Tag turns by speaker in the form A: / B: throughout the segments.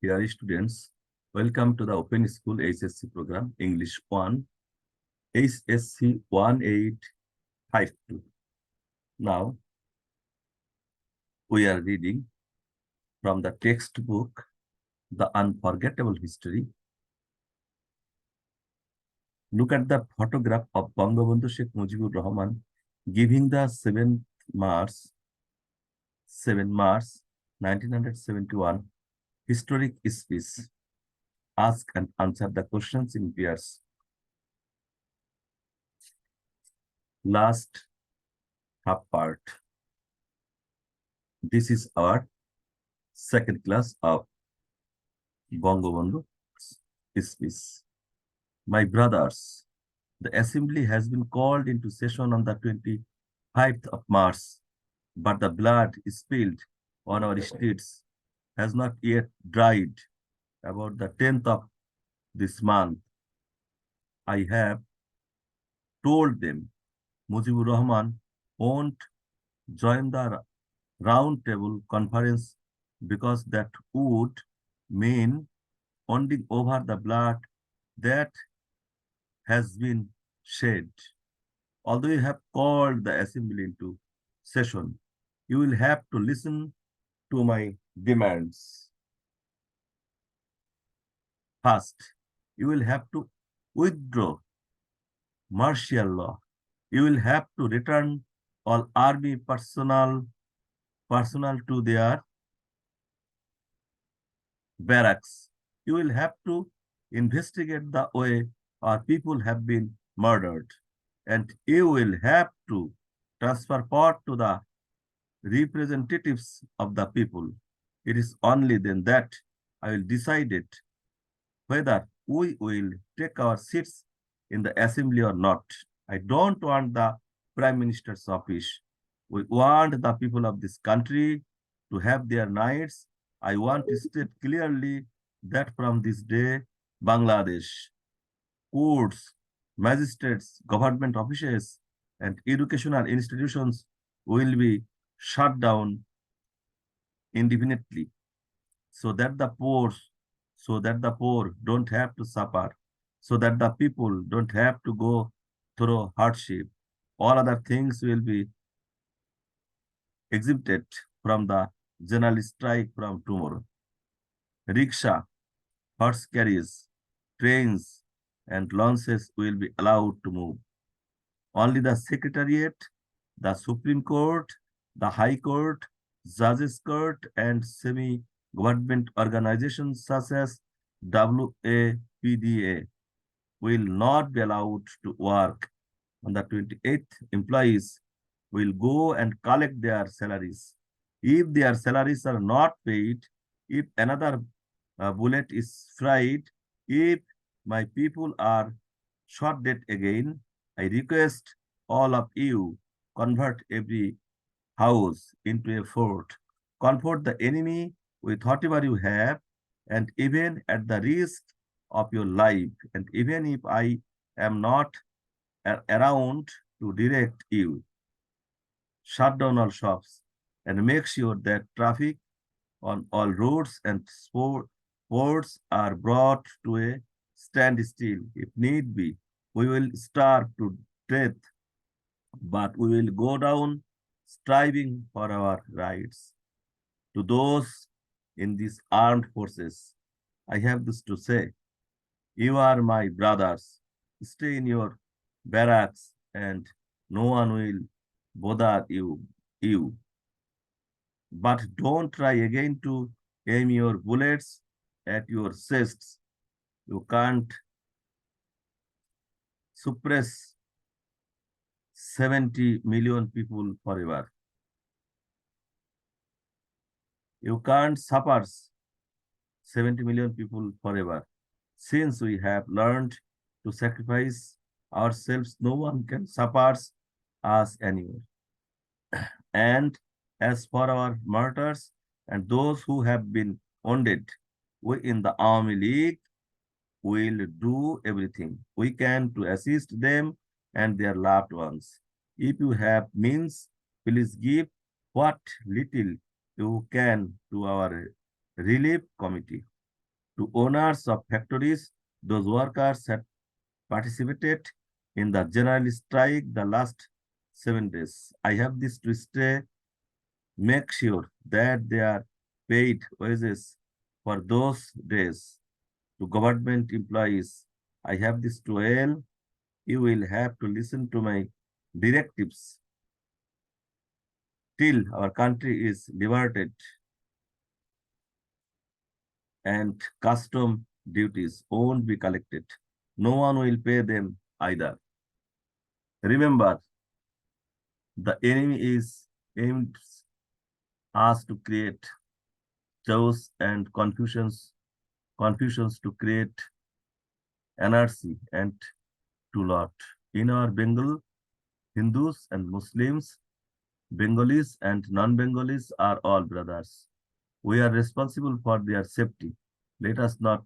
A: Dear students, welcome to the Open School HSC program, English 1, HSC 1852. Now, we are reading from the textbook, The Unforgettable History. Look at the photograph of Bangabandhu Sheikh Mujibur Rahman giving the 7 March 1971 historic speech. Ask and answer the questions in pairs. Last half part. This is our second class of Bangabandhu speech. My brothers, the assembly has been called into session on the 25th of March, but the blood spilled on our streets has not yet dried. About the 10th of this month, I have told them Mujibur Rahman won't join the round table conference because that would mean handing over the blood that has been shed. Although you have called the assembly into session, you will have to listen to my demands. First, you will have to withdraw martial law. You will have to return all army personnel to their barracks. You will have to investigate the way our people have been murdered. And you will have to transfer power to the representatives of the people. It is only then that I will decide it whether we will take our seats in the assembly or not. I don't want the Prime Minister's office. We want the people of this country to have their rights. I want to state clearly that from this day, Bangladesh, courts, magistrates, government offices, and educational institutions will be shut down indefinitely so that the poor don't have to suffer, so that the people don't have to go through hardship. All other things will be exempted from the general strike from tomorrow. Rickshaw, horse carriages, trains, and launches will be allowed to move. Only the Secretariat, the Supreme Court, the High Court, Judges Court, and semi-government organizations such as WAPDA will not be allowed to work. On the 28th, employees will go and collect their salaries. If their salaries are not paid, if another bullet is fried, if my people are shot dead again, I request all of you convert every house into a fort. Comfort the enemy with whatever you have, and even at the risk of your life, and even if I am not around to direct you, shut down all shops and make sure that traffic on all roads and ports are brought to a standstill. If need be, we will starve to death, but we will go down striving for our rights. To those in these armed forces, I have this to say. You are my brothers. Stay in your barracks and no one will bother you. But don't try again to aim your bullets at your chests. You can't suppress 70 million people forever. You can't suppress 70 million people forever. Since we have learned to sacrifice ourselves, no one can suppress us anymore. And as for our martyrs and those who have been wounded, we in the Army League will do everything we can to assist them and their loved ones. If you have means, please give what little you can to our relief committee. To owners of factories, those workers had participated in the general strike the last 7 days. I have this to stay, make sure that they are paid wages for those days. To government employees, I have this to all. You will have to listen to my directives till our country is liberated and custom duties won't be collected. No one will pay them either. Remember, the enemy is aims us to create chaos and confusions to create anarchy and to lot. In our Bengal, Hindus and Muslims, Bengalis and non-Bengalis are all brothers. We are responsible for their safety. Let us not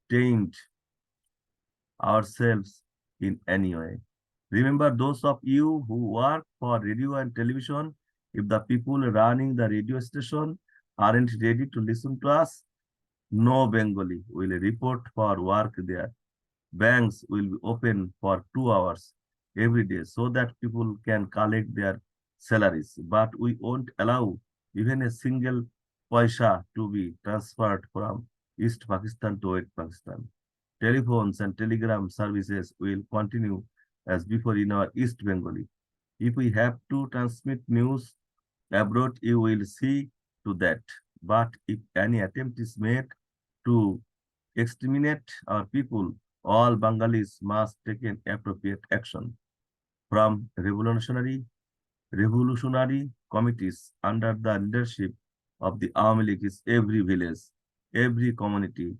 A: taint ourselves in any way. Remember, those of you who work for radio and television, if the people running the radio station aren't ready to listen to us, no Bengali will report for work there. Banks will be open for 2 hours every day so that people can collect their salaries. But we won't allow even a single paisa to be transferred from East Pakistan to West Pakistan. Telephones and telegram services will continue as before in our East Bengali. If we have to transmit news abroad, you will see to that. But if any attempt is made to exterminate our people, all Bengalis must take an appropriate action. From revolutionary committees under the leadership of the Army League is every village, every community.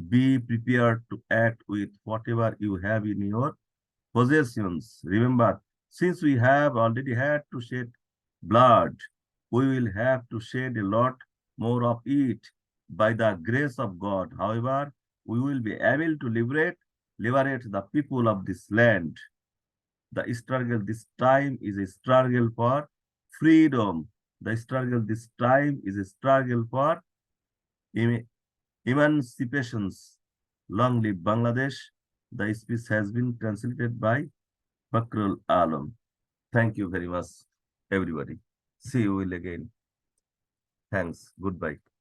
A: Be prepared to act with whatever you have in your possessions. Remember, since we have already had to shed blood, we will have to shed a lot more of it by the grace of God. However, we will be able to liberate the people of this land. The struggle this time is a struggle for freedom. The struggle this time is a struggle for em emancipations. Long live Bangladesh. The speech has been translated by Bakrul Alam. Thank you very much, everybody. See you will again. Thanks. Goodbye.